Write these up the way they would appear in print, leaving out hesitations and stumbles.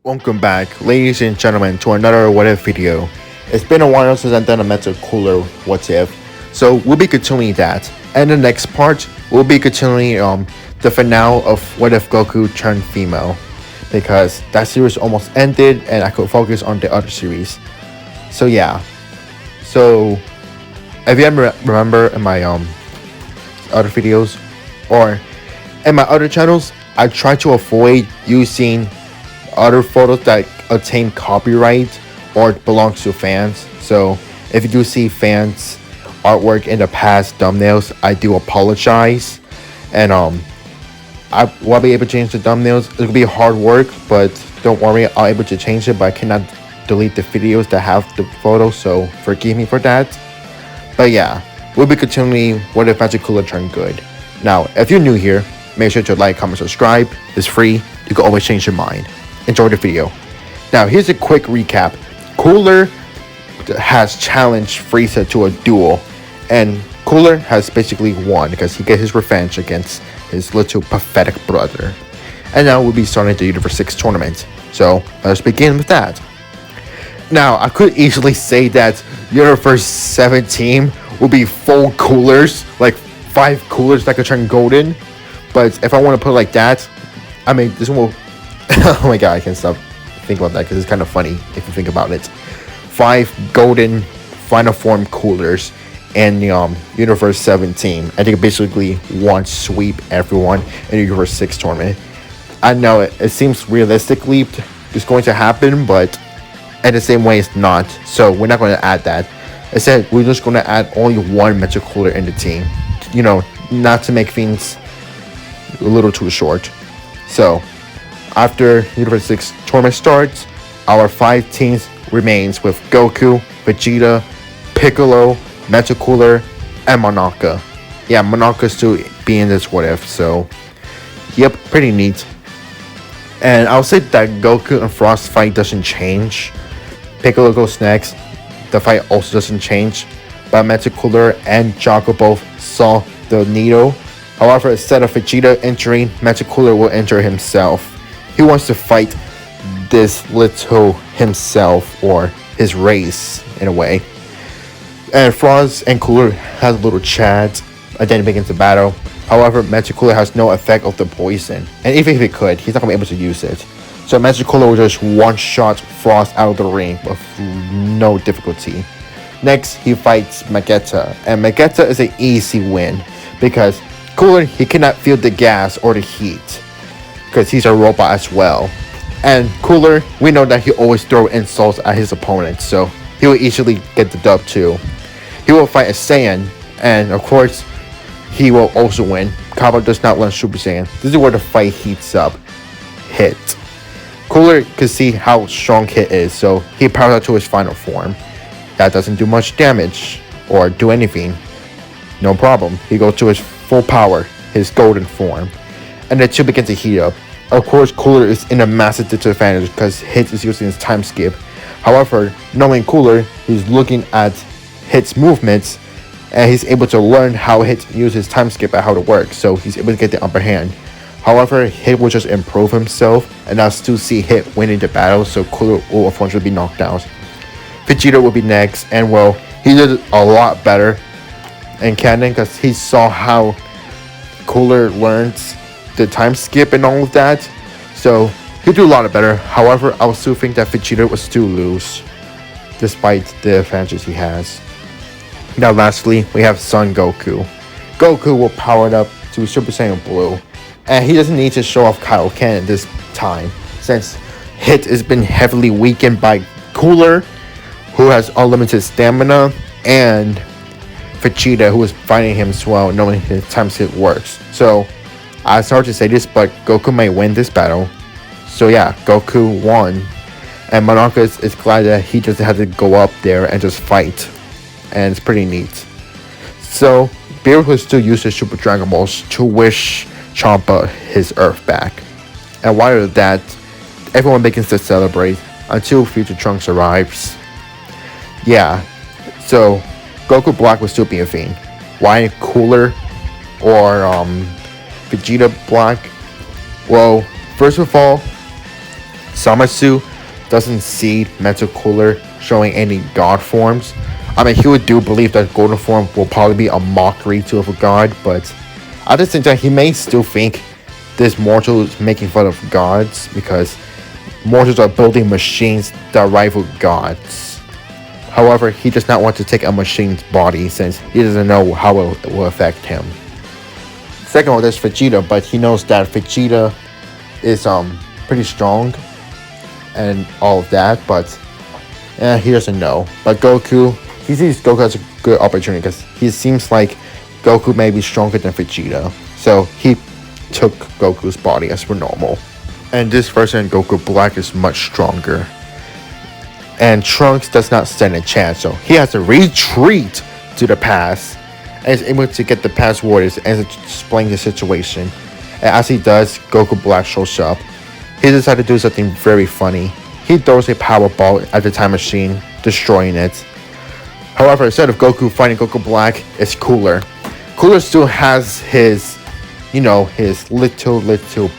Welcome back, ladies and gentlemen, to another What If video. It's been a while since I've done a Metal Cooler What If, so we'll be continuing that. And the next part, we'll be continuing the finale of What If Goku turned female, because that series almost ended and I could focus on the other series. So yeah, so if you ever remember in my other videos or in my other channels, I try to avoid using other photos that attain copyright or belongs to fans. So if you do see fans artwork in the past thumbnails, I do apologize. And I will be able to change the thumbnails. It'll be hard work, but don't worry, I'll be able to change it, but I cannot delete the videos that have the photos, so forgive me for that. But yeah, we'll be continuing What If Magic Cooler turned good. Now, if you're new here, make sure to like, comment, subscribe. It's free. You can always change your mind. Enjoy the video. Now, here's a quick recap. Cooler has challenged Frieza to a duel, and Cooler has basically won because he gets his revenge against his little pathetic brother. And now we'll be starting the Universe 6 tournament. So let's begin with that. Now, I could easily say that Universe 7 team will be full coolers, like 5 coolers that could turn golden. But if I want to put it like that, I mean, this one will... oh my god, I can't stop thinking about that because it's kind of funny if you think about it. 5 golden final form coolers and the Universe 7 team. I think basically one sweep everyone in the Universe 6 tournament. I know it seems realistically it's going to happen, but in the same way it's not. So we're not going to add that. Instead, we're just going to add only one Metal Cooler in the team. You know, not to make things a little too short. So after Universe 6 tournament starts, our 5 teams remains with Goku, Vegeta, Piccolo, Metal Cooler, and Monaka. Yeah, Monaka still being this What If, so yep, pretty neat. And I'll say that Goku and Frost fight doesn't change. Piccolo goes next. The fight also doesn't change. But Metal Cooler and Jaco both saw the needle. However, instead of Vegeta entering, Metal Cooler will enter himself. He wants to fight this little himself, or his race in a way. And Frost and Cooler has a little chat and then begins the battle. However, Metal Cooler has no effect of the poison, and even if he could, he's not going to be able to use it. So Metal Cooler will just one-shot Frost out of the ring with no difficulty. Next, he fights Vegeta, and Vegeta is an easy win because Cooler, he cannot feel the gas or the heat because he's a robot as well. And Cooler, we know that he always throws insults at his opponents, so he will easily get the dub too. He will fight a Saiyan, and of course, he will also win. Cabba does not learn Super Saiyan. This is where the fight heats up. Hit. Cooler can see how strong Hit is, so he powers out to his final form. That doesn't do much damage or do anything. No problem. He goes to his full power, his golden form, and the two begin to heat up. Of course, Cooler is in a massive disadvantage because Hit is using his time skip. However, knowing Cooler, he's looking at Hit's movements, and he's able to learn how Hit uses time skip and how it works, so he's able to get the upper hand. However, Hit will just improve himself, and I'll still see Hit winning the battle, so Cooler will unfortunately be knocked out. Vegeta will be next, and well, he did a lot better in canon because he saw how Cooler learns the time skip and all of that, so he'll do a lot better. However, I will still think that Vegeta will still lose despite the advantages he has. Now lastly, we have Son Goku. Goku will power it up to Super Saiyan Blue, and he doesn't need to show off Kaioken this time since Hit has been heavily weakened by Cooler, who has unlimited stamina, and Vegeta, who is fighting him as well, knowing his time skip works. So I'm sorry to say this, but Goku may win this battle. So yeah, Goku won. And Monaka is glad that he doesn't have to go up there and just fight. And it's pretty neat. So Beerus will still use his Super Dragon Balls to wish Champa his Earth back. And while that, everyone begins to celebrate until Future Trunks arrives. Yeah, so Goku Black will still be a thing. Why Cooler or Vegeta Black? Well, first of all, Zamasu doesn't see Mental Cooler showing any god forms. I mean, he do believe that golden form will probably be a mockery to a god, but at the same time, he may still think this mortal is making fun of gods because mortals are building machines that rival gods. However, he does not want to take a machine's body since he doesn't know how it will affect him. Second one, there's Vegeta, but he knows that Vegeta is pretty strong and all of that, but he doesn't know. But Goku, he sees Goku as a good opportunity because he seems like Goku may be stronger than Vegeta, so he took Goku's body as per normal. And this version Goku Black is much stronger, and Trunks does not stand a chance, so he has to retreat to the past and is able to get the past warriors and explain the situation. And as he does, Goku Black shows up. He decided to do something very funny. He throws a power ball at the time machine, destroying it. However, instead of Goku fighting Goku Black, it's Cooler. Cooler still has his, his little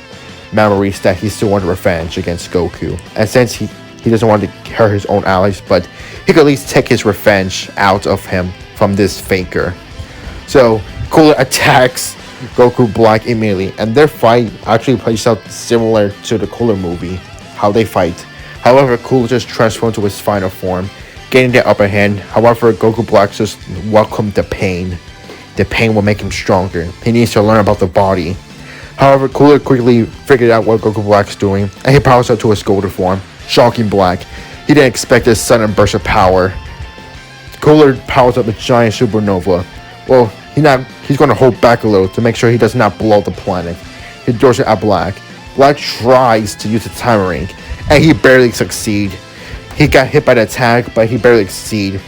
memories that he still wants revenge against Goku. And since he doesn't want to hurt his own allies, but he could at least take his revenge out of him from this faker. So Cooler attacks Goku Black immediately, and their fight actually plays out similar to the Cooler movie, how they fight. However, Cooler just transformed to his final form, gaining the upper hand. However, Goku Black just welcomed the pain. The pain will make him stronger. He needs to learn about the body. However, Cooler quickly figured out what Goku Black's doing, and he powers up to his golden form, shocking Black. He didn't expect this sudden burst of power. Cooler powers up a giant supernova. Well, he's going to hold back a little to make sure he does not blow the planet. He throws it at Black. Black tries to use the time ring, and he barely succeeds. He got hit by the attack, but he barely succeeds,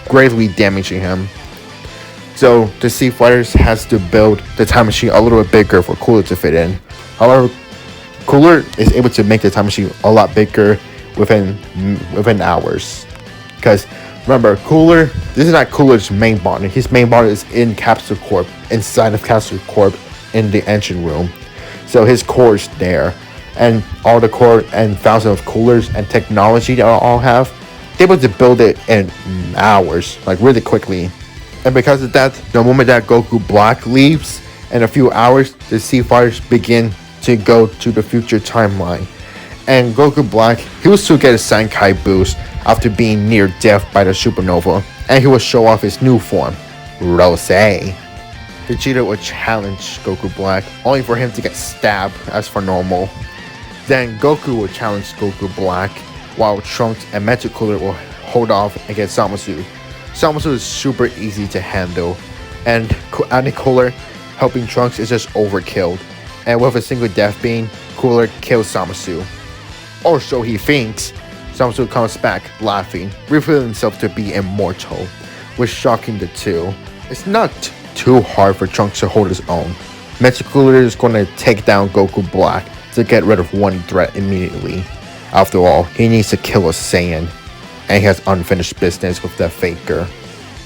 greatly damaging him. So the Sea Fighters has to build the time machine a little bit bigger for Cooler to fit in. However, Cooler is able to make the time machine a lot bigger within hours. Because remember, Cooler, this is not Cooler's main body. His main body is in Capsule Corp, inside of Capsule Corp in the engine room. So his core is there. And all the core and thousands of coolers and technology that I all have, they're able to build it in hours, like really quickly. And because of that, the moment that Goku Black leaves, in a few hours, the Sea Fighters begin to go to the future timeline. And Goku Black, he will still get a Sankai boost after being near death by the supernova, and he will show off his new form, Rose. Vegeta will challenge Goku Black, only for him to get stabbed as for normal. Then Goku will challenge Goku Black, while Trunks and Mental Cooler will hold off against Zamasu. Zamasu is super easy to handle, and Cooler helping Trunks is just overkill. And with a single death beam, Cooler kills Zamasu. Or so he thinks. Zamasu comes back laughing, revealing himself to be immortal, which shocking the two. It's not too hard for Trunks to hold his own. Mental Cooler is going to take down Goku Black to get rid of one threat immediately. After all, he needs to kill a Saiyan, and he has unfinished business with that faker.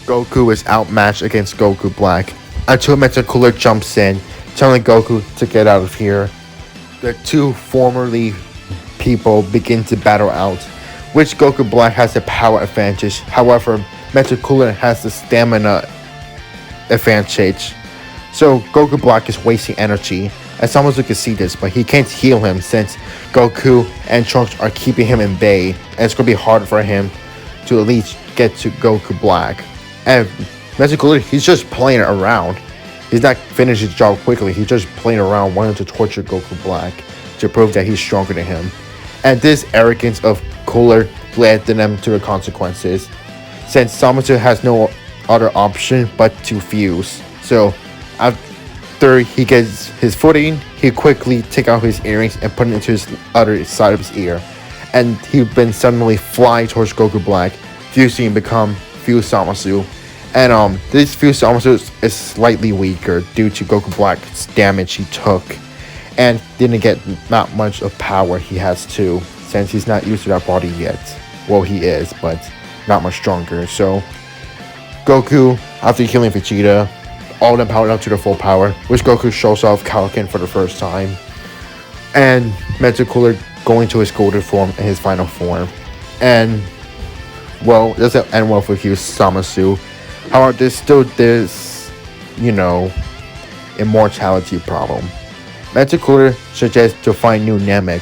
Goku is outmatched against Goku Black until Mental Cooler jumps in, telling Goku to get out of here. The two formerly people begin to battle out, which Goku Black has the power advantage. However, Mental Cooler has the stamina advantage. So Goku Black is wasting energy, and Zamasu can see this, but he can't heal him since Goku and Trunks are keeping him in bay, and it's going to be hard for him to at least get to Goku Black. And Mental Cooler, he's just playing around. He's not finished his job quickly, he's just playing around, wanting to torture Goku Black to prove that he's stronger than him. And this arrogance of Cooler led them to the consequences, since Zamasu has no other option but to fuse. So after he gets his footing, he quickly take out his earrings and put it into his other side of his ear, and he then suddenly fly towards Goku Black, fusing and become Fuse Zamasu. And this Fuse Zamasu is slightly weaker due to Goku Black's damage he took, and didn't get not much of power he has too, since he's not used to that body yet. Well, he is, but not much stronger. So Goku, after healing Vegeta, all of them powered up to their full power, which Goku shows off Kaioken for the first time. And Mental Cooler going to his golden form and his final form. And, well, it doesn't end well for Hugh Zamasu. However, there's still this, immortality problem. Metal Cooler suggests to find new Namek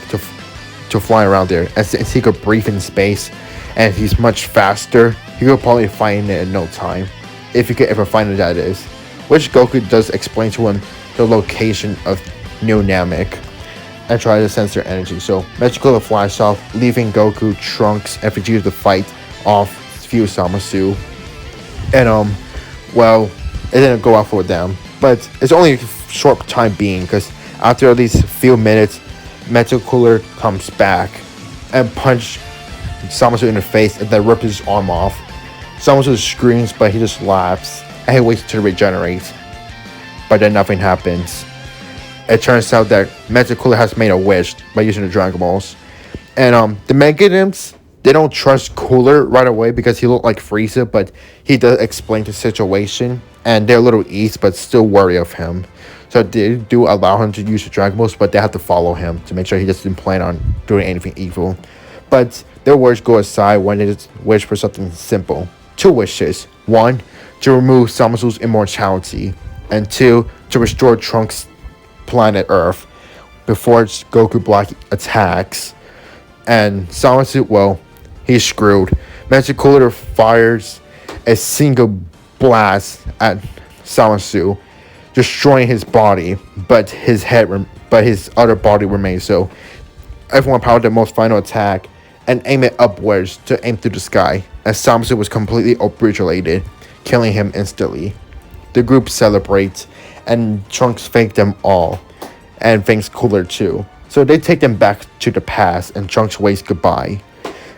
to fly around there, and since he could breathe in space and he's much faster, he could probably find it in no time, if he could ever find it, that is. Which Goku does explain to him the location of New Namek and try to sense their energy. So Metal Cooler flies off, leaving Goku, Trunks, and Vegeta to fight off Hugh Zamasu. And well, it didn't go out for them, but it's only a short time being, because after at least a few minutes, Metal Cooler comes back and punches Zamasu in the face and then rips his arm off. Zamasu screams, but he just laughs and he waits to regenerate. But then nothing happens. It turns out that Metal Cooler has made a wish by using the Dragon Balls. And the Megadimps, they don't trust Cooler right away because he looked like Frieza, but he does explain the situation. And they're a little east, but still wary of him. So they do allow him to use the Dragon Balls, but they have to follow him to make sure he doesn't plan on doing anything evil. But their words go aside when they just wish for something simple. 2 wishes. 1, to remove Zamasu's immortality. And 2, to restore Trunks' planet Earth before Goku Black attacks. And Zamasu, well, he's screwed. Metal Cooler fires a single blast at Zamasu, destroying his body, but his other body remains. So everyone powered their most final attack and aim it upwards to aim through the sky, as Zamasu was completely obliterated, killing him instantly. The group celebrates, and Trunks thanks them all, and thanks Cooler too. So they take them back to the past, and Trunks waves goodbye.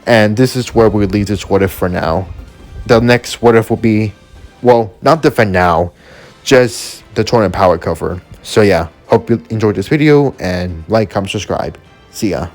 And this is where we leave this What If for now. The next What If will be, well, not the finale, just the Tournament Power cover. So yeah, hope you enjoyed this video, and like, comment, subscribe. See ya.